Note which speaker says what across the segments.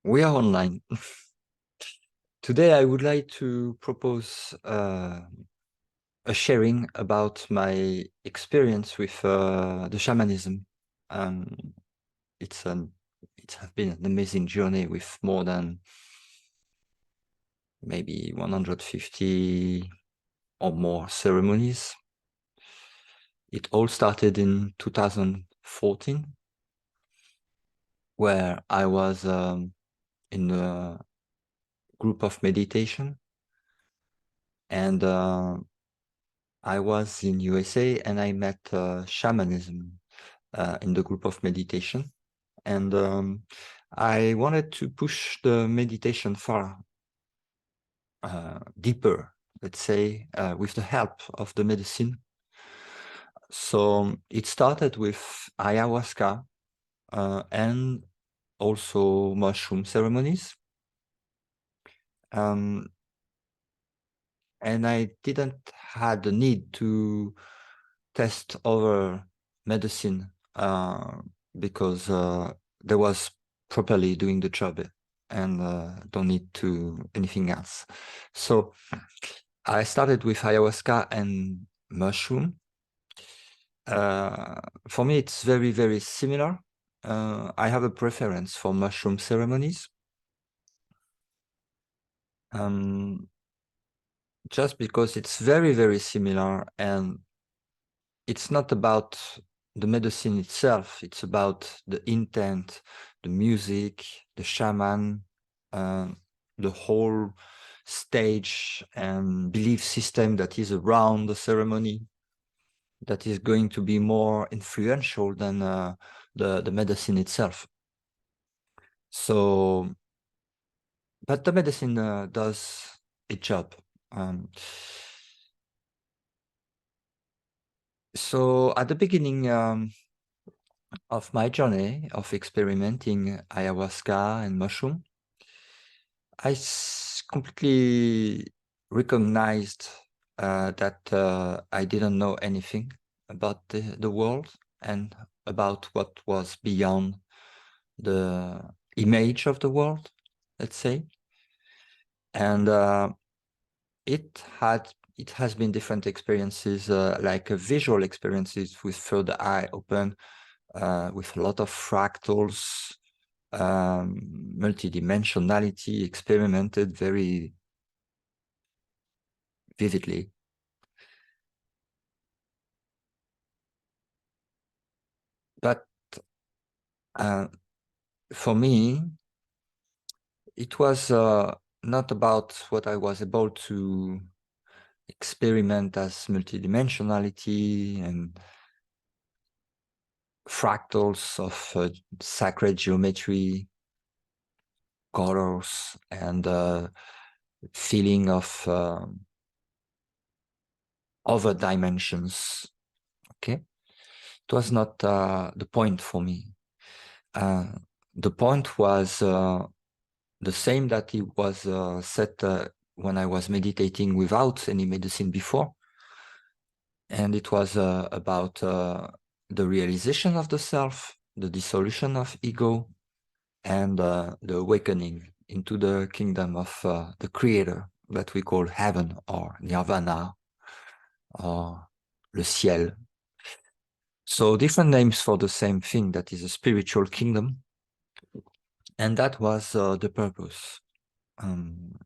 Speaker 1: We are online. Today I would like to propose a sharing about my experience with the shamanism. Um, it's has been an amazing journey with more than maybe 150 or more ceremonies. It all started in 2014, where I was in a group of meditation, and I was in USA and I met shamanism in the group of meditation. And I wanted to push the meditation far deeper, let's say, with the help of the medicine. So it started with ayahuasca and also mushroom ceremonies. And I didn't had the need to test other medicine because there was properly doing the job and don't need to anything else. So I started with ayahuasca and mushroom. For me, it's very, very similar. I have a preference for mushroom ceremonies. Just because it's very, very similar, and it's not about the medicine itself, it's about the intent, the music, the shaman, the whole stage and belief system that is around the ceremony that is going to be more influential than the medicine itself. So, but the medicine does its job. So at the beginning of my journey of experimenting ayahuasca and mushroom, I completely recognized that I didn't know anything about the world and about what was beyond the image of the world, let's say. And it has been different experiences, like visual experiences with third eye open, with a lot of fractals, multidimensionality experimented very vividly. But for me, it was not about what I was able to experiment as multidimensionality and fractals of sacred geometry, colors, and feeling of other dimensions. Okay, it was not the point for me. The point was the same that it was set when I was meditating without any medicine before. And it was about the realization of the self, the dissolution of ego, and the awakening into the kingdom of the creator that we call heaven or nirvana or le ciel. So different names for the same thing, that is a spiritual kingdom. And that was the purpose. And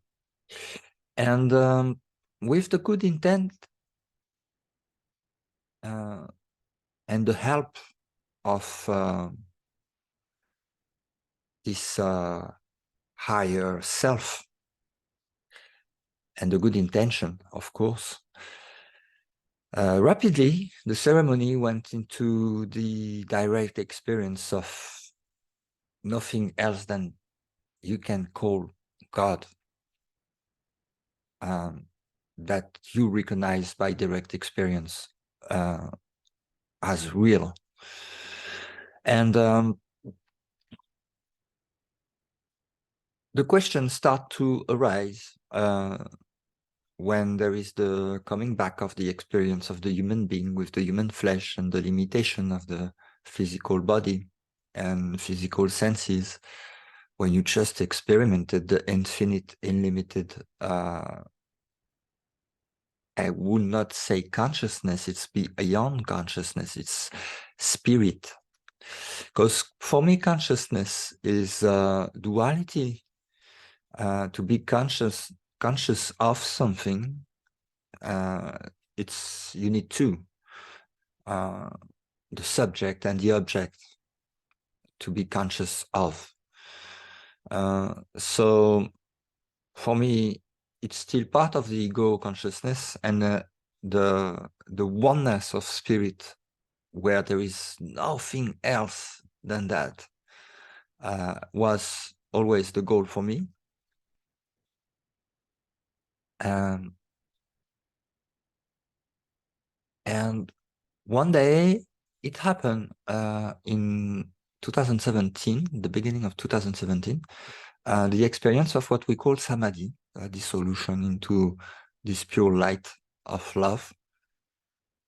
Speaker 1: with the good intent and the help of this higher self and the good intention, of course, rapidly the ceremony went into the direct experience of nothing else than you can call God, that you recognize by direct experience as real. And the questions start to arise when there is the coming back of the experience of the human being with the human flesh and the limitation of the physical body and physical senses. when you just experimented the infinite, unlimited, I would not say consciousness, it's beyond consciousness, it's spirit. Because for me, consciousness is duality. To be conscious of something, you need two, the subject and the object to be conscious of. So for me, it's still part of the ego consciousness, and the oneness of spirit, where there is nothing else than that, was always the goal for me. And one day it happened in 2017, the beginning of 2017, the experience of what we call samadhi, dissolution into this pure light of love.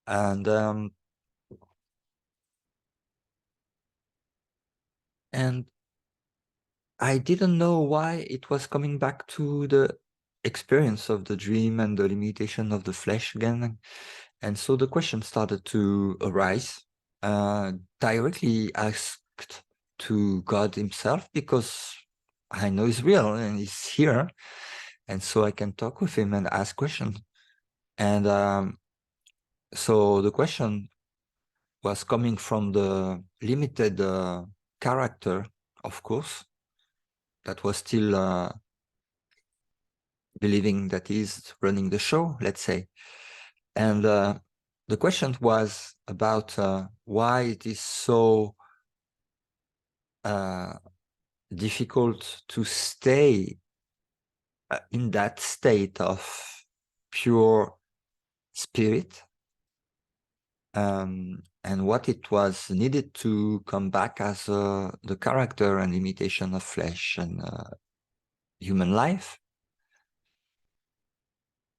Speaker 1: And I didn't know why it was coming back to the experience of the dream and the limitation of the flesh again. And so the question started to arise, directly asked to God himself, because I know he's real and he's here. And so I can talk with him and ask questions. And so the question was coming from the limited character, of course, that was still believing that he's running the show, let's say. And the question was about why it is so difficult to stay in that state of pure spirit, and what it was needed to come back as the character and imitation of flesh and human life.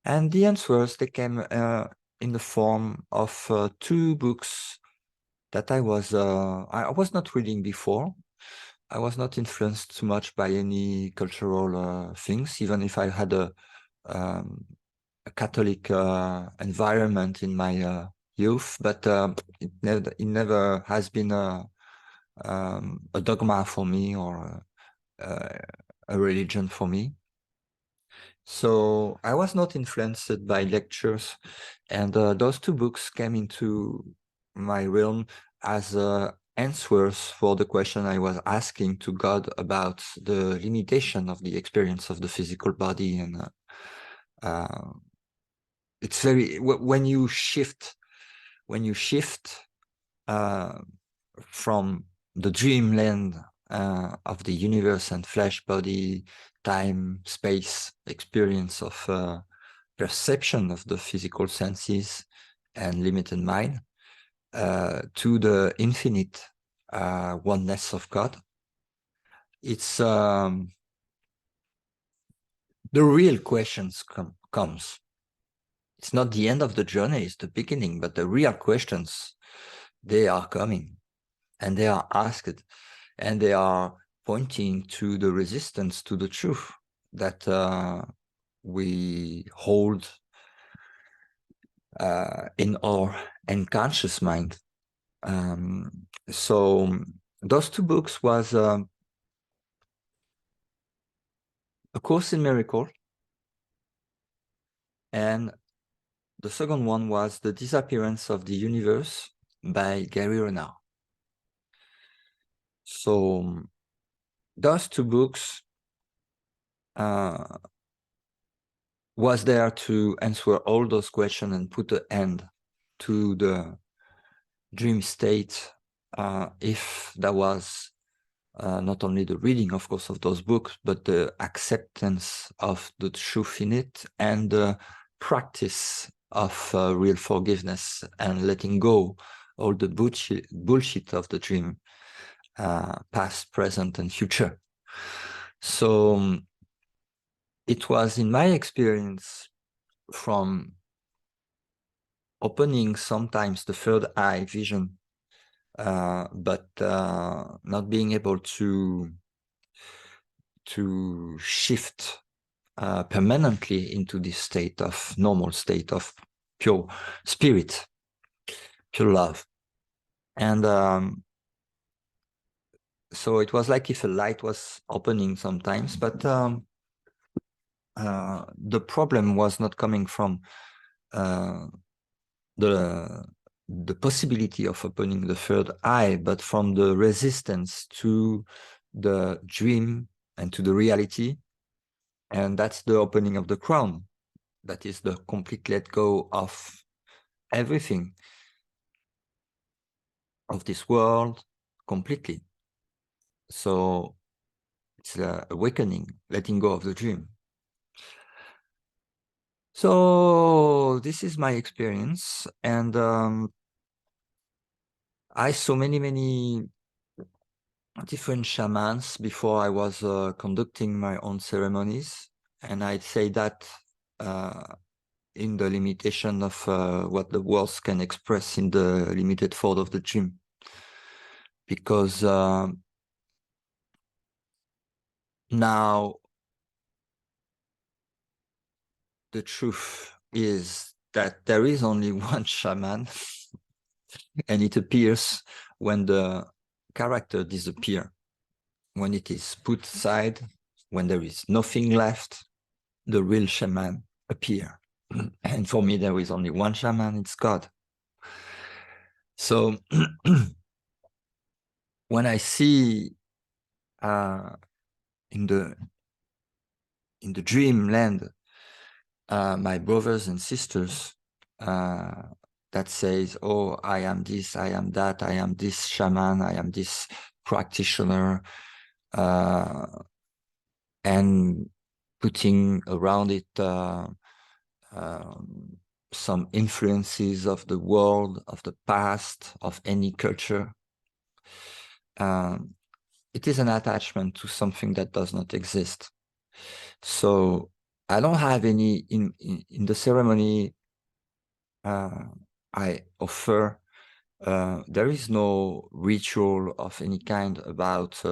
Speaker 1: And the answers, they came in the form of two books that I was not reading before. I was not influenced too much by any cultural things, even if I had a Catholic environment in my youth, but it never has been a dogma for me or a religion for me. So I was not influenced by lectures, and those two books came into my realm as answers for the question I was asking to God about the limitation of the experience of the physical body. And it's very, when you shift from the dreamland of the universe and flesh, body, time, space experience of perception of the physical senses and limited mind to the infinite oneness of God, it's the real questions comes. It's not the end of the journey, it's the beginning, but the real questions, they are coming and they are asked, and they are pointing to the resistance to the truth that we hold in our unconscious mind. So those two books was A Course in Miracle, and the second one was The Disappearance of the Universe by Gary Renard. So those two books was there to answer all those questions and put an end to the dream state, if there was not only the reading, of course, of those books, but the acceptance of the truth in it and the practice of real forgiveness and letting go all the bullshit of the dream, past, present, and future. So it was, in my experience, from opening sometimes the third eye vision, but not being able to to shift permanently into this state of normal state of pure spirit, pure love. And so it was like if a light was opening sometimes, but the problem was not coming from the possibility of opening the third eye, but from the resistance to the dream and to the reality. And that's the opening of the crown. That is the complete let go of everything, of this world, completely. So it's the awakening, letting go of the dream. So this is my experience, and I saw many different shamans before I was conducting my own ceremonies, and I'd say that in the limitation of what the words can express in the limited fold of the dream, because now the truth is that there is only one shaman, and it appears when the character disappears, when it is put aside, when there is nothing left, the real shaman appear. And for me, there is only one shaman, it's God. So when I see in the dreamland my brothers and sisters that says, oh, I am this, I am that, I am this shaman, I am this practitioner, and putting around it some influences of the world, of the past, of any culture. It is an attachment to something that does not exist. So I don't have any, in the ceremony I offer, there is no ritual of any kind about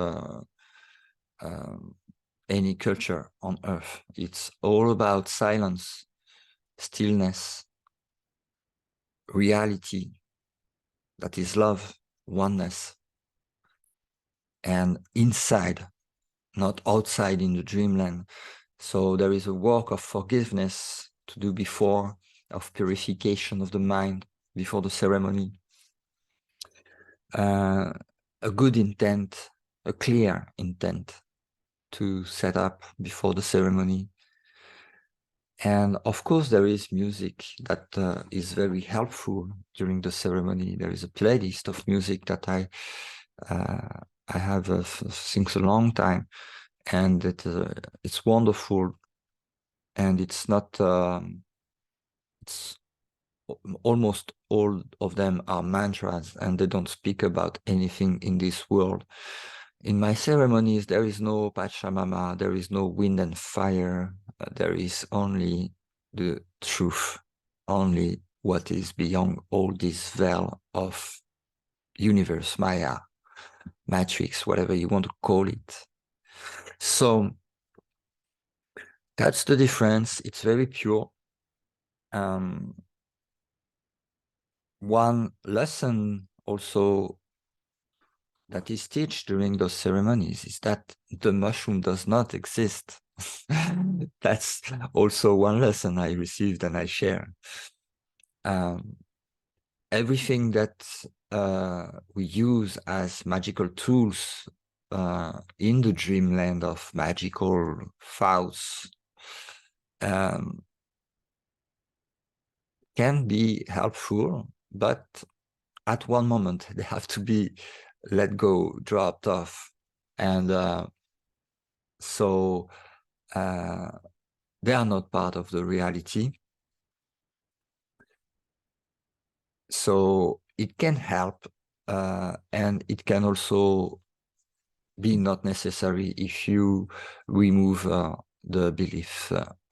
Speaker 1: any culture on earth. It's all about silence, stillness, reality, that is love, oneness, and inside, not outside in the dreamland. So there is a work of forgiveness to do before, of purification of the mind before the ceremony. A good intent, a clear intent to set up before the ceremony. And of course, there is music that is very helpful during the ceremony. There is a playlist of music that I have since a long time, and it's wonderful. And it's not, it's almost all of them are mantras, and they don't speak about anything in this world. In my ceremonies, there is no Pachamama, there is no wind and fire, there is only the truth, only what is beyond all this veil of universe, Maya, matrix, whatever you want to call it. So that's the difference. It's very pure. One lesson also that is taught during those ceremonies is that the mushroom does not exist. That's also one lesson I received and I share. Everything that we use as magical tools in the dreamland of magical thoughts can be helpful, but at one moment they have to be let go, dropped off. And so they are not part of the reality. So it can help, and it can also be not necessary if you remove the belief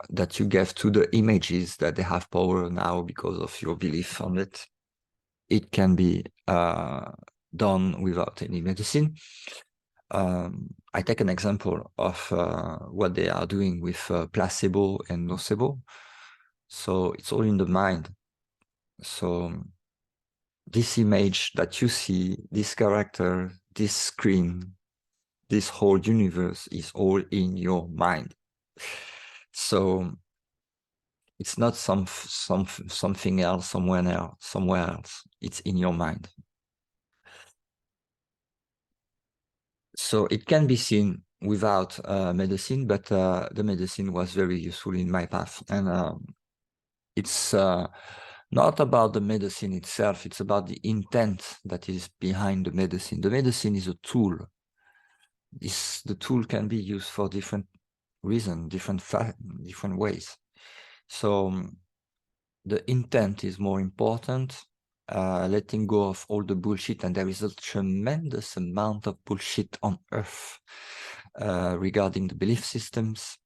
Speaker 1: that you gave to the images, that they have power now because of your belief on it. It can be done without any medicine. I take an example of what they are doing with placebo and nocebo. So it's all in the mind. So this image that you see, this character, this screen, this whole universe is all in your mind. So it's not something else, somewhere else. It's in your mind. So it can be seen without medicine, but the medicine was very useful in my path. And it's not about the medicine itself, it's about the intent that is behind the medicine. The medicine is a tool. The tool can be used for different reasons, different ways. So the intent is more important, letting go of all the bullshit, and there is a tremendous amount of bullshit on earth regarding the belief systems.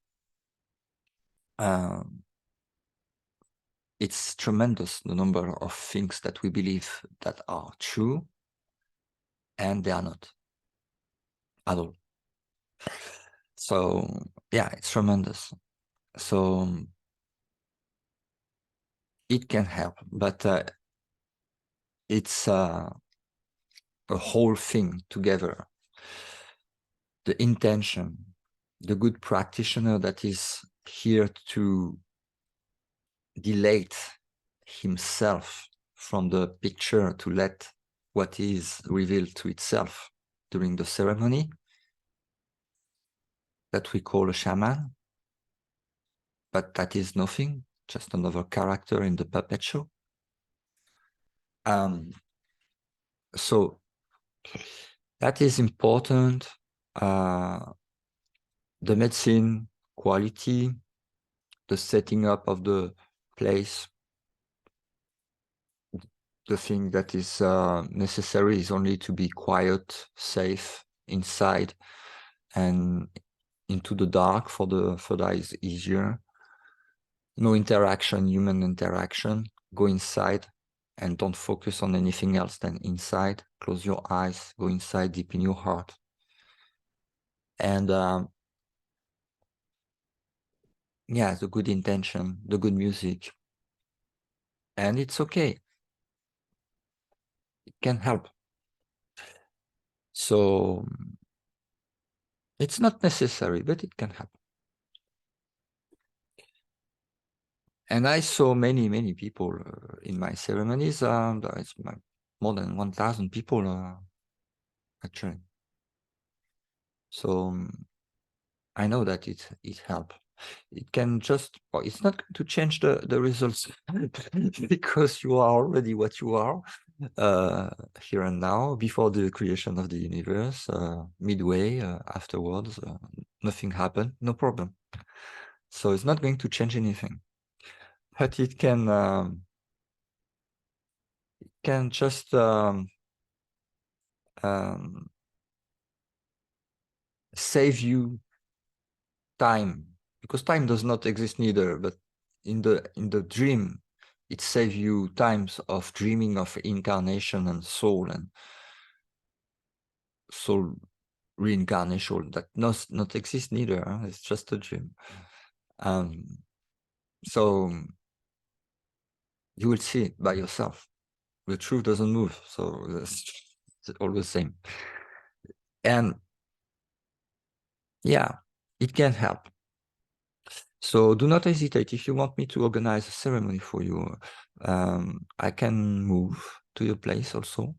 Speaker 1: It's tremendous, the number of things that we believe that are true, and they are not at all. So yeah, it's tremendous. So it can help, but it's a whole thing together. The intention, the good practitioner that is here to delete himself from the picture, to let what is revealed to itself during the ceremony, that we call a shaman, but that is nothing, just another character in the puppet show. So that is important. The medicine quality, the setting up of the place, the thing that is necessary is only to be quiet, safe, inside, and into the dark for the third eye is easier. No interaction, human interaction. Go inside and don't focus on anything else than inside. Close your eyes, go inside deep in your heart. And yeah, the good intention, the good music. And it's okay. It can help. So it's not necessary, but it can help. And I saw many people in my ceremonies. It's more than 1,000 people actually. So I know that it helps. It can just, well, it's not going to change the results because you are already what you are here and now, before the creation of the universe, midway, afterwards, nothing happened, no problem. So it's not going to change anything, but it can just save you time, because time does not exist neither, but in the dream it saves you times of dreaming of incarnation and soul reincarnation that not exist neither, huh? It's just a dream. So you will see it by yourself. The truth doesn't move, so it's all the same. And yeah, it can help. So do not hesitate. If you want me to organize a ceremony for you, I can move to your place also,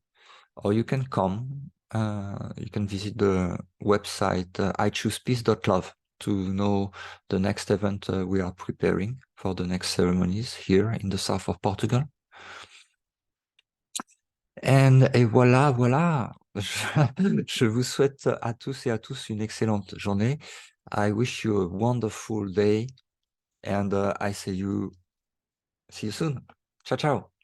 Speaker 1: or you can come. You can visit the website ichoosepeace.love to know the next event we are preparing for the next ceremonies here in the south of Portugal. Et voilà, voilà. Je vous souhaite à tous et à tous une excellente journée. I wish you a wonderful day, and I see you soon. Ciao, ciao.